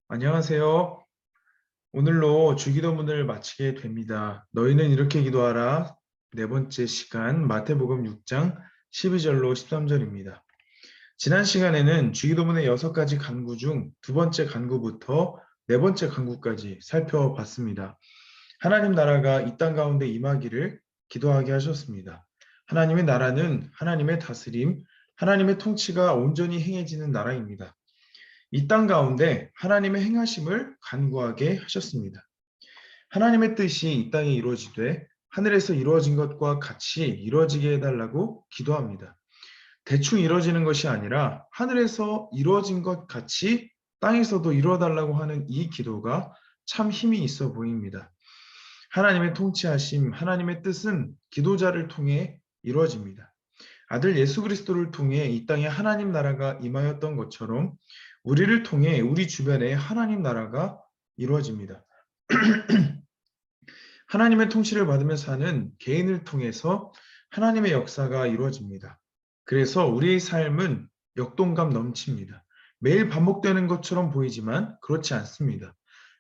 안녕하세요. 오늘로 주기도문을 마치게 됩니다. 너희는 이렇게 기도하라. 네 번째 시간 마태복음 6장 12절로 13절입니다. 지난 시간에는 주기도문의 6가지 간구 중 두 번째 간구부터 네 번째 간구까지 살펴봤습니다. 하나님 나라가 이 땅 가운데 임하기를 기도하게 하셨습니다. 하나님의 나라는 하나님의 다스림, 하나님의 통치가 온전히 행해지는 나라입니다. 이 땅 가운데 하나님의 행하심을 간구하게 하셨습니다. 하나님의 뜻이 이 땅에 이루어지되 하늘에서 이루어진 것과 같이 이루어지게 해달라고 기도합니다. 대충 이루어지는 것이 아니라 하늘에서 이루어진 것 같이 땅에서도 이루어달라고 하는 이 기도가 참 힘이 있어 보입니다. 하나님의 통치하심, 하나님의 뜻은 기도자를 통해 이루어집니다. 아들 예수 그리스도를 통해 이 땅에 하나님 나라가 임하였던 것처럼 우리를 통해 우리 주변에 하나님 나라가 이루어집니다. 하나님의 통치를 받으며 사는 개인을 통해서 하나님의 역사가 이루어집니다. 그래서 우리의 삶은 역동감 넘칩니다. 매일 반복되는 것처럼 보이지만 그렇지 않습니다.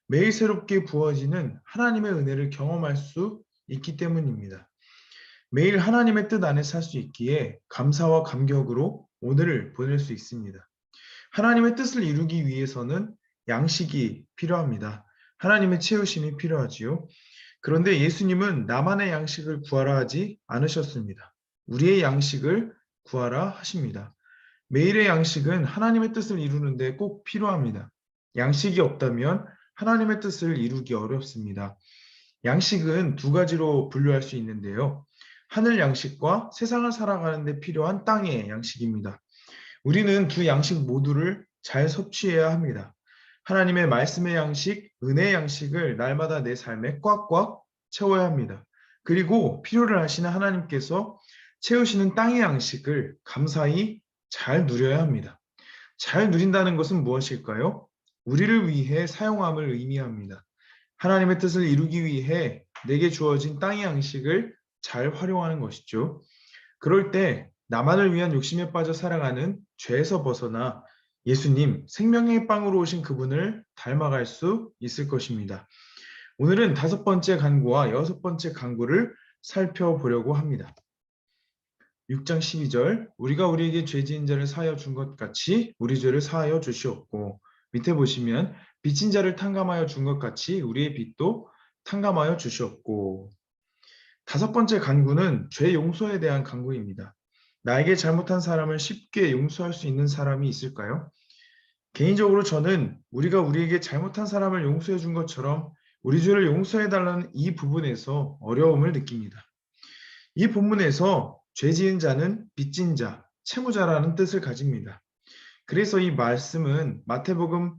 매일 새롭게 부어지는 하나님의 은혜를 경험할 수 있기 때문입니다. 매일 하나님의 뜻 안에 살 수 있기에 감사와 감격으로 오늘을 보낼 수 있습니다. 하나님의 뜻을 이루기 위해서는 양식이 필요합니다. 하나님의 채우심이 필요하지요. 그런데 예수님은 나만의 양식을 구하라 하지 않으셨습니다. 우리의 양식을 구하라 하십니다. 매일의 양식은 하나님의 뜻을 이루는데 꼭 필요합니다. 양식이 없다면 하나님의 뜻을 이루기 어렵습니다. 양식은 두 가지로 분류할 수 있는데요. 하늘 양식과 세상을 살아가는 데 필요한 땅의 양식입니다. 우리는 두 양식 모두를 잘 섭취해야 합니다. 하나님의 말씀의 양식, 은혜의 양식을 날마다 내 삶에 꽉꽉 채워야 합니다. 그리고 필요를 하시는 하나님께서 채우시는 땅의 양식을 감사히 잘 누려야 합니다. 잘 누린다는 것은 무엇일까요? 우리를 위해 사용함을 의미합니다. 하나님의 뜻을 이루기 위해 내게 주어진 땅의 양식을 잘 활용하는 것이죠. 그럴 때 나만을 위한 욕심에 빠져 살아가는 죄에서 벗어나 예수님, 생명의 빵으로 오신 그분을 닮아갈 수 있을 것입니다. 오늘은 다섯 번째 간구와 여섯 번째 간구를 살펴보려고 합니다. 6장 12절, 우리가 우리에게 죄 지은 자를 사하여 준 것 같이 우리 죄를 사하여 주시옵고, 밑에 보시면 빚진 자를 탕감하여 준 것 같이 우리의 빚도 탕감하여 주시옵고. 다섯 번째 간구는 죄 용서에 대한 간구입니다. 나에게 잘못한 사람을 쉽게 용서할 수 있는 사람이 있을까요? 개인적으로 저는 우리가 우리에게 잘못한 사람을 용서해 준 것처럼 우리 죄를 용서해 달라는 이 부분에서 어려움을 느낍니다. 이 본문에서 죄 지은 자는 빚진 자, 채무자라는 뜻을 가집니다. 그래서 이 말씀은 마태복음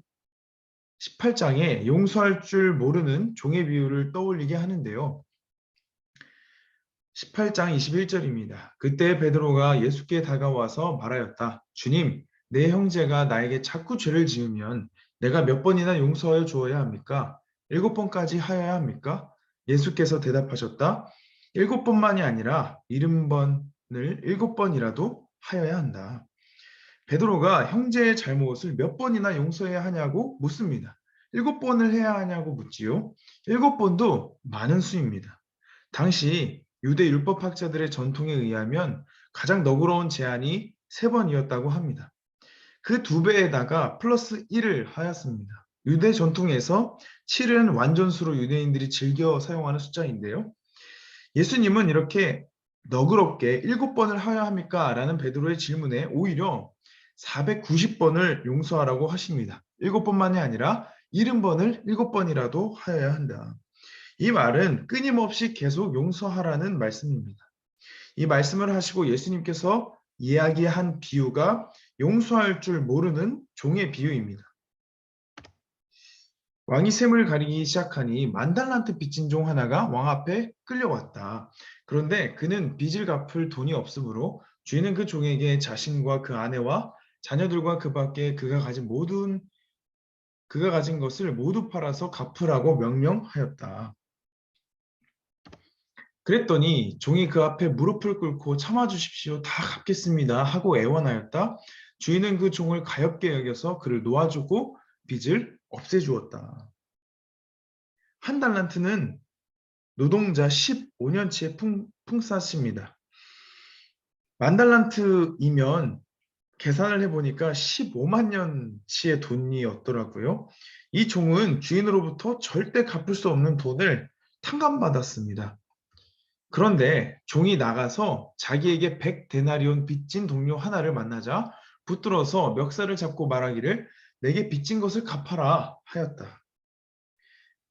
18장에 용서할 줄 모르는 종의 비유를 떠올리게 하는데요. 18장 21절입니다. 그때 베드로가 예수께 다가와서 말하였다. 주님, 내 형제가 나에게 자꾸 죄를 지으면 내가 몇 번이나 용서하여 주어야 합니까? 7번까지 하여야 합니까? 예수께서 대답하셨다. 7번만이 아니라 70번을 7번이라도 하여야 한다. 베드로가 형제의 잘못을 몇 번이나 용서해야 하냐고 묻습니다. 7번을 해야 하냐고 묻지요. 7번도 많은 수입니다. 당시 유대 율법학자들의 전통에 의하면 가장 너그러운 제한이 3번이었다고 합니다. 그 2배에다가 플러스 1을 하였습니다. 유대 전통에서 7은 완전수로 유대인들이 즐겨 사용하는 숫자인데요. 예수님은 이렇게 너그럽게 7번을 하여야 합니까? 라는 베드로의 질문에 오히려 490번을 용서하라고 하십니다. 7번만이 아니라 70번을 7번이라도 하여야 한다. 이 말은 끊임없이 계속 용서하라는 말씀입니다. 이 말씀을 하시고 예수님께서 이야기한 비유가 용서할 줄 모르는 종의 비유입니다. 왕이 셈을 가리기 시작하니 10,000달란트 빚진 종 하나가 왕 앞에 끌려왔다. 그런데 그는 빚을 갚을 돈이 없으므로 주인은 그 종에게 자신과 그 아내와 자녀들과 그 밖에 그가 가진 것을 모두 팔아서 갚으라고 명령하였다. 그랬더니 종이 그 앞에 무릎을 꿇고 참아주십시오. 다 갚겠습니다. 하고 애원하였다. 주인은 그 종을 가엾게 여겨서 그를 놓아주고 빚을 없애주었다. 한 달란트는 노동자 15년치의 풍사시입니다. 만 달란트이면 계산을 해보니까 15만 년치의 돈이었더라고요. 이 종은 주인으로부터 절대 갚을 수 없는 돈을 탕감받았습니다. 그런데 종이 나가서 자기에게 100데나리온 빚진 동료 하나를 만나자 붙들어서 멱살을 잡고 말하기를 내게 빚진 것을 갚아라 하였다.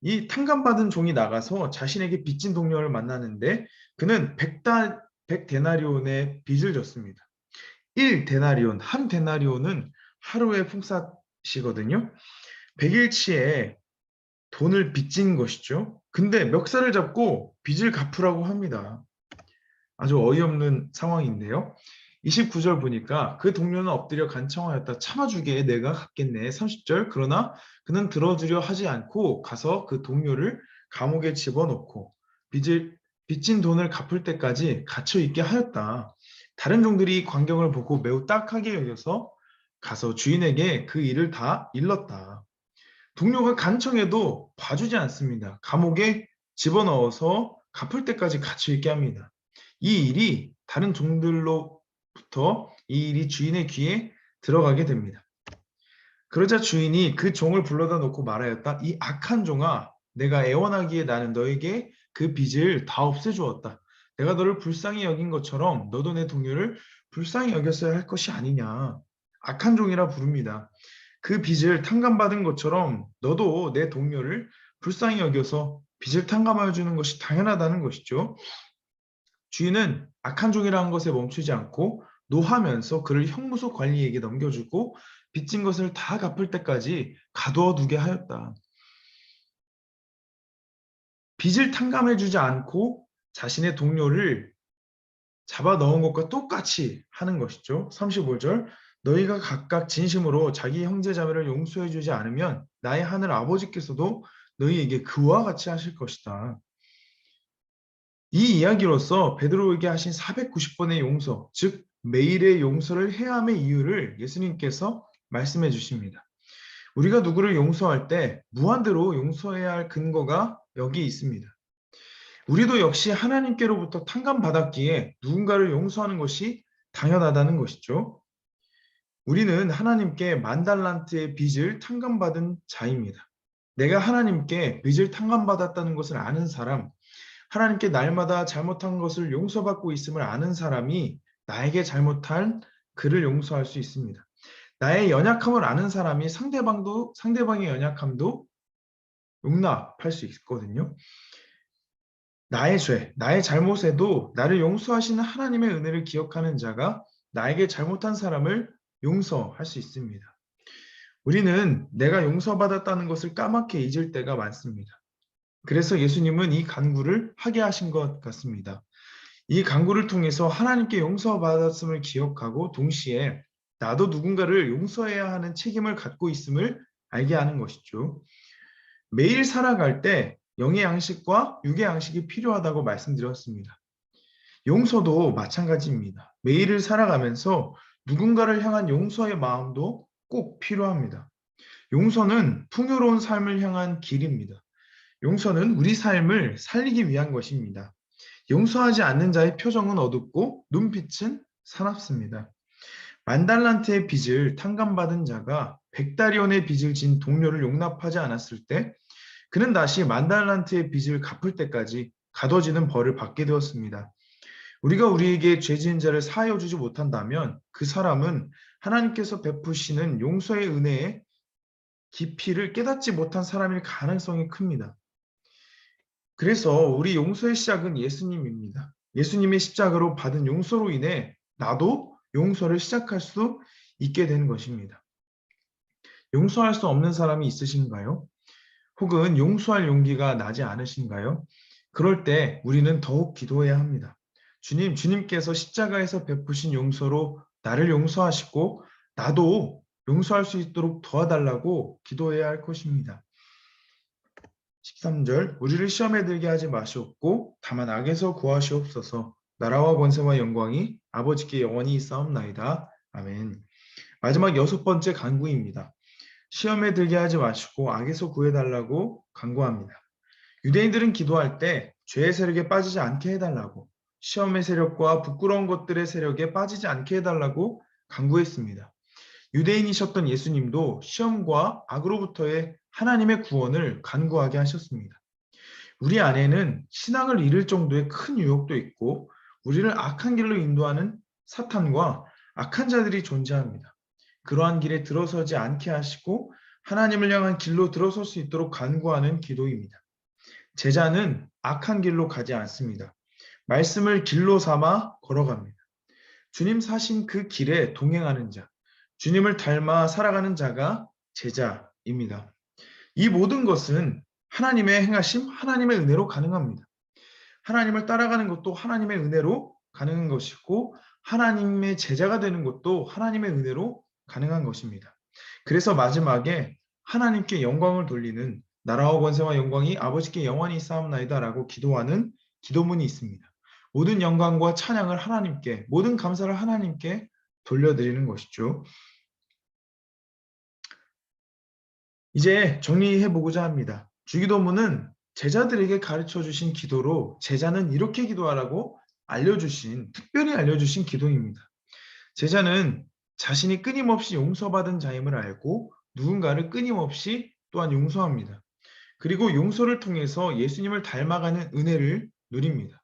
이 탕감받은 종이 나가서 자신에게 빚진 동료를 만나는데 그는 100데나리온의 빚을 졌습니다. 1데나리온, 한 데나리온은 하루의 품삯이거든요. 100일치에 돈을 빚진 것이죠. 근데 멱살을 잡고 빚을 갚으라고 합니다. 아주 어이없는 상황인데요. 29절 보니까 그 동료는 엎드려 간청하였다. 참아주게 내가 갚겠네. 30절 그러나 그는 들어주려 하지 않고 가서 그 동료를 감옥에 집어넣고 빚진 돈을 갚을 때까지 갇혀 있게 하였다. 다른 종들이 이 광경을 보고 매우 딱하게 여겨서 가서 주인에게 그 일을 다 일렀다. 동료가 간청해도 봐주지 않습니다. 감옥에 집어넣어서 갚을 때까지 갇혀 있게 합니다. 이 일이 다른 종들로부터 이 일이 주인의 귀에 들어가게 됩니다. 그러자 주인이 그 종을 불러다 놓고 말하였다. 이 악한 종아, 내가 애원하기에 나는 너에게 그 빚을 다 없애주었다. 내가 너를 불쌍히 여긴 것처럼 너도 내 동료를 불쌍히 여겼어야 할 것이 아니냐. 악한 종이라 부릅니다. 그 빚을 탕감받은 것처럼 너도 내 동료를 불쌍히 여겨서 빚을 탕감하여 주는 것이 당연하다는 것이죠. 주인은 악한 종이라는 것에 멈추지 않고 노하면서 그를 형무소 관리에게 넘겨주고 빚진 것을 다 갚을 때까지 가두어 두게 하였다. 빚을 탕감해주지 않고 자신의 동료를 잡아 넣은 것과 똑같이 하는 것이죠. 35절 너희가 각각 진심으로 자기 형제 자매를 용서해 주지 않으면 나의 하늘 아버지께서도 너희에게 그와 같이 하실 것이다. 이 이야기로서 베드로에게 하신 490번의 용서, 즉 매일의 용서를 해야 함의 이유를 예수님께서 말씀해 주십니다. 우리가 누구를 용서할 때 무한대로 용서해야 할 근거가 여기 있습니다. 우리도 역시 하나님께로부터 탕감받았기에 누군가를 용서하는 것이 당연하다는 것이죠. 우리는 하나님께 10,000달란트의 빚을 탕감받은 자입니다. 내가 하나님께 빚을 탕감받았다는 것을 아는 사람, 하나님께 날마다 잘못한 것을 용서받고 있음을 아는 사람이 나에게 잘못한 그를 용서할 수 있습니다. 나의 연약함을 아는 사람이 상대방의 연약함도 용납할 수 있거든요. 나의 죄, 나의 잘못에도 나를 용서하시는 하나님의 은혜를 기억하는 자가 나에게 잘못한 사람을 용서할 수 있습니다. 우리는 내가 용서받았다는 것을 까맣게 잊을 때가 많습니다. 그래서 예수님은 이 간구를 하게 하신 것 같습니다. 이 간구를 통해서 하나님께 용서받았음을 기억하고 동시에 나도 누군가를 용서해야 하는 책임을 갖고 있음을 알게 하는 것이죠. 매일 살아갈 때 영의 양식과 육의 양식이 필요하다고 말씀드렸습니다. 용서도 마찬가지입니다. 매일을 살아가면서 누군가를 향한 용서의 마음도 꼭 필요합니다. 용서는 풍요로운 삶을 향한 길입니다. 용서는 우리 삶을 살리기 위한 것입니다. 용서하지 않는 자의 표정은 어둡고 눈빛은 사납습니다. 10,000달란트의 빚을 탕감받은 자가 100다리온의 빚을 진 동료를 용납하지 않았을 때 그는 다시 10,000달란트의 빚을 갚을 때까지 가둬지는 벌을 받게 되었습니다. 우리가 우리에게 죄 지은 자를 사하여 주지 못한다면 그 사람은 하나님께서 베푸시는 용서의 은혜의 깊이를 깨닫지 못한 사람일 가능성이 큽니다. 그래서 우리 용서의 시작은 예수님입니다. 예수님의 십자가로 받은 용서로 인해 나도 용서를 시작할 수 있게 되는 것입니다. 용서할 수 없는 사람이 있으신가요? 혹은 용서할 용기가 나지 않으신가요? 그럴 때 우리는 더욱 기도해야 합니다. 주님께서 십자가에서 베푸신 용서로 나를 용서하시고 나도 용서할 수 있도록 도와달라고 기도해야 할 것입니다. 13절 우리를 시험에 들게 하지 마시옵고 다만 악에서 구하시옵소서. 나라와 권세와 영광이 아버지께 영원히 있사옵나이다. 아멘. 마지막 6번째 간구입니다. 시험에 들게 하지 마시고 악에서 구해달라고 간구합니다. 유대인들은 기도할 때 죄의 세력에 빠지지 않게 해달라고, 시험의 세력과 부끄러운 것들의 세력에 빠지지 않게 해달라고 간구했습니다. 유대인이셨던 예수님도 시험과 악으로부터의 하나님의 구원을 간구하게 하셨습니다. 우리 안에는 신앙을 잃을 정도의 큰 유혹도 있고 우리를 악한 길로 인도하는 사탄과 악한 자들이 존재합니다. 그러한 길에 들어서지 않게 하시고 하나님을 향한 길로 들어설 수 있도록 간구하는 기도입니다. 제자는 악한 길로 가지 않습니다. 말씀을 길로 삼아 걸어갑니다. 주님 사신 그 길에 동행하는 자, 주님을 닮아 살아가는 자가 제자입니다. 이 모든 것은 하나님의 행하심, 하나님의 은혜로 가능합니다. 하나님을 따라가는 것도 하나님의 은혜로 가능한 것이고 하나님의 제자가 되는 것도 하나님의 은혜로 가능한 것입니다. 그래서 마지막에 하나님께 영광을 돌리는 나라와 권세와 영광이 아버지께 영원히 있사옵나이다 라고 기도하는 기도문이 있습니다. 모든 영광과 찬양을 하나님께, 모든 감사를 하나님께 돌려드리는 것이죠. 이제 정리해 보고자 합니다. 주기도문은 제자들에게 가르쳐 주신 기도로 제자는 이렇게 기도하라고 특별히 알려주신 기도입니다. 제자는 자신이 끊임없이 용서받은 자임을 알고 누군가를 끊임없이 또한 용서합니다. 그리고 용서를 통해서 예수님을 닮아가는 은혜를 누립니다.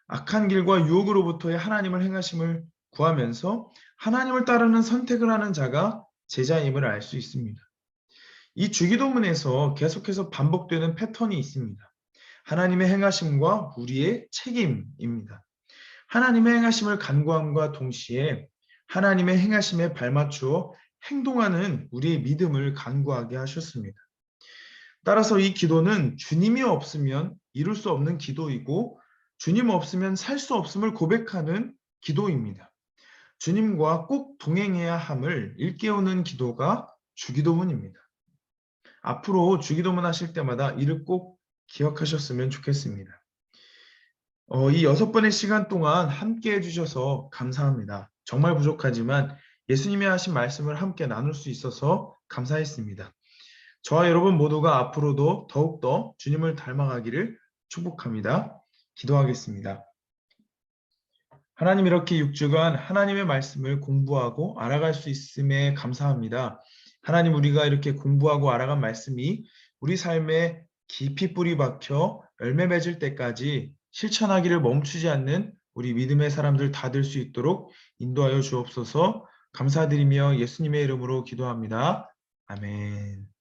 악한 길과 유혹으로부터의 하나님을 행하심을 구하면서 하나님을 따르는 선택을 하는 자가 제자임을 알 수 있습니다. 이 주기도문에서 계속해서 반복되는 패턴이 있습니다. 하나님의 행하심과 우리의 책임입니다. 하나님의 행하심을 간구함과 동시에 하나님의 행하심에 발맞추어 행동하는 우리의 믿음을 간구하게 하셨습니다. 따라서 이 기도는 주님이 없으면 이룰 수 없는 기도이고 주님 없으면 살 수 없음을 고백하는 기도입니다. 주님과 꼭 동행해야 함을 일깨우는 기도가 주기도문입니다. 앞으로 주기도문 하실 때마다 이를 꼭 기억하셨으면 좋겠습니다. 이 6번의 시간 동안 함께 해주셔서 감사합니다. 정말 부족하지만 예수님이 하신 말씀을 함께 나눌 수 있어서 감사했습니다. 저와 여러분 모두가 앞으로도 더욱더 주님을 닮아가기를 축복합니다. 기도하겠습니다. 하나님, 이렇게 6주간 하나님의 말씀을 공부하고 알아갈 수 있음에 감사합니다. 하나님, 우리가 이렇게 공부하고 알아간 말씀이 우리 삶에 깊이 뿌리 박혀 열매 맺을 때까지 실천하기를 멈추지 않는 우리 믿음의 사람들 다 될 수 있도록 인도하여 주옵소서. 감사드리며 예수님의 이름으로 기도합니다. 아멘.